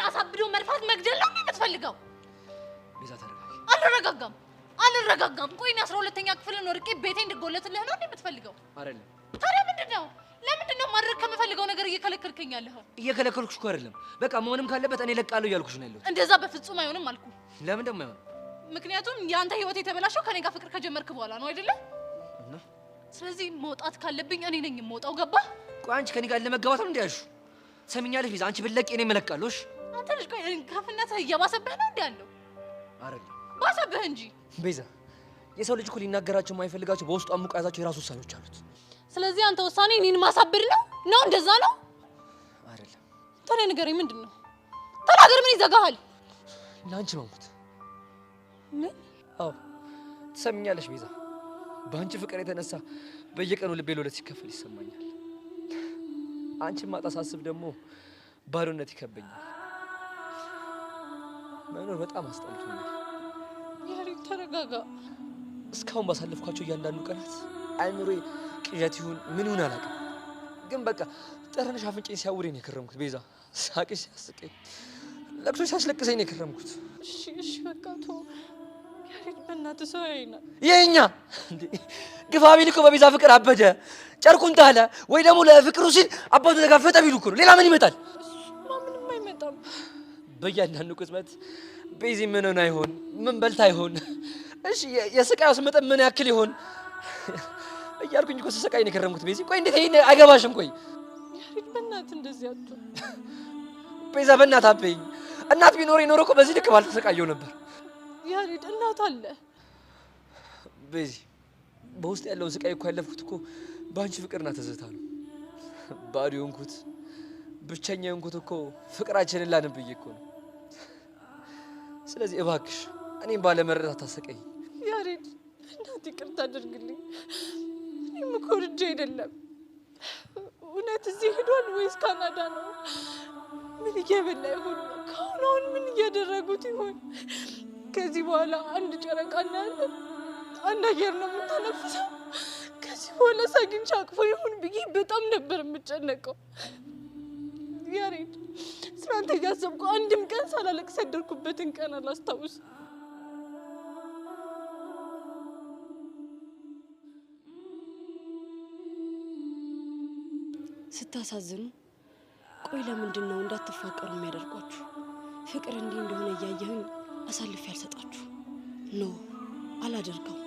አሳብዶ መርፋት መግደል ነው የምትፈልገው? ቤዛ ተረጋጊ። አልረጋጋም። ቆይ እኔ 12ኛ ክፍል ነው ርቄ ቤቴ እንድጎለትልህ ነው የምትፈልገው? አይደለም። ታዲያ ምንድነው? ለምንድነው ማድረግ ከምፈልገው ነገር እየከለከልከኝ ያለኸው? እየከለከልኩሽ እኮ አይደለም። በቃ መሆንም ካለበት እኔ ለቃለሁ እያልኩሽ ነው ያለሁት። እንደዛ በፍጹም አይሆንም አልኩ። ለምን ደግሞ አይሆንም? ምክንያቱም ያንተ ህይወት የተበላሸው ከኔ ጋር ፍቅር ከጀመርክ በኋላ ነው አይደለ? ስለዚህ መውጣት ካለብኝ እኔ ነኝ የምወጣው። ገባ? ቆይ አንቺ ከኔ ጋር ለመጋባት ነው እንዲያልሽ ሰሚኛለሽ? ቤዛ አንቺ ብትለቂ እኔ እመለቃለሁ። እሺ አንተ ልጅ ቆይ ከፍነትህ እየባሰብህ ነው እንዴ ያለው? አይደለም ባሰብህ እንጂ። ቤዛ የሰው ልጅ እኮ ሊናገራቸው የማይፈልጋቸው በውስጡ አሙቆ ያዛቸው የራሱ ውሳኔዎች አሉት። ስለዚህ አንተ ውሳኔ እኔን ማሳበድ ነው? እንደዛ ነው? አይደለም። ታዲያ ንገረኝ፣ ምንድን ነው? ተናገር። ምን ይዘጋሃል? ለአንቺ መሞት። ምን? አዎ ትሰሚኛለሽ ቤዛ፣ በአንቺ ፍቅር የተነሳ በየቀኑ ልቤ ለሁለት ሲከፈል ይሰማኛል። አንቺን ማጣት ሳስብ ደግሞ ባዶነት ይከበኛል። መኖር በጣም አስጠልቶኛል። ያሬድ ተረጋጋ። እስካሁን ባሳለፍኳቸው እያንዳንዱ ቀናት አይምሮዬ ቅዠት ይሁን ምን ይሁን አላውቅም፣ ግን በቃ ጠረንሽ አፍንጫዬን ሲያውረኝ ነው የከረምኩት። ቤዛ ሳቅሽ ሲያስቀኝ፣ ለቅሶሽ ሲያስለቅሰኝ ነው የከረምኩት። እሺ በቃ ተው ያሬድ፣ በእናትህ ሰው ያይናል። የኛ እንዴ ግፋ ቢል እኮ በቤዛ ፍቅር አበደ ጨርቁን ጣለ፣ ወይ ደግሞ ለፍቅሩ ሲል አባቱ ተጋፈጠ ቢሉ እኮ ነው። ሌላ ምን ይመጣል? ምንም አይመጣም። በእያንዳንዱ ቅጽበት ቤዚ ምን ሆና ይሆን? ምን በልታ ይሆን? እሺ የስቃዩስ መጠን ምን ያክል ይሆን እያልኩኝ እኮ ስሰቃይ ነው የከረምኩት። ቤዚ ቆይ እንዴት ይሄን አይገባሽም? ቆይ ያሬድ በእናትህ እንደዚህ አትሁን። ቤዛ በእናትህ አትበይኝ። እናት ቢኖረኝ ኖሮ እኮ በዚህ ልክ ባልተሰቃየው ነበር። ያሬድ እናት አለ። ቤዚ በውስጥ ያለውን ስቃይ እኮ ያለፍኩት እኮ በአንቺ ፍቅርና ትዝታ ነው። ባዶ የሆንኩት ብቸኛ የሆንኩት እኮ ፍቅራችንን ላንብዬ እኮ ነው። ስለዚህ እባክሽ እኔም ባለመረዳት አታሰቀኝ። ያሬድ እናት ይቅርታ አድርግልኝ። እኔም እኮ ልጅ አይደለም። እውነት እዚህ ሄዷል ወይስ ካናዳ ነው? ምን እየበላ ይሆን? ከአሁን ምን እያደረጉት ይሆን? ከዚህ በኋላ አንድ ጨረቃ እናያለን፣ አንድ አየር ነው የምታነፍሰው። ከዚህ በኋላ ሳግኝቼ አቅፎ ይሁን ብዬ በጣም ነበር የምጨነቀው። ያሬድ ስላንተ እያሰብኩ አንድም ቀን ሳላለቅስ ያደርኩበትን ቀን አላስታውስም። ስታሳዝኑ። ቆይ ለምንድን ነው እንዳትፋቀሩ የሚያደርጓችሁ? ፍቅር እንዲህ እንደሆነ እያየሁኝ አሳልፌ ያልሰጣችሁ ነው። አላደርገው።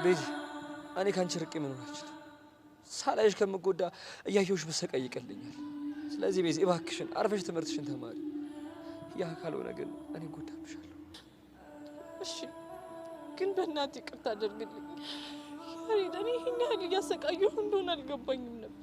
ቤዚ እኔ ካንቺ ርቄ መኖር አልችልም። ሳላይሽ ከምጎዳ እያየሁሽ በሰቃይ ይቀልኛል። ስለዚህ ቤዚ እባክሽን አርፈሽ ትምህርትሽን ተማሪ። ያ ካልሆነ ግን እኔ ጎዳብሻለሁ። እሺ ግን በእናትህ ይቅርታ አድርግልኝ ያሬድ። እኔ ይህን ያህል እያሰቃየሁ እንደሆነ አልገባኝም ነበር።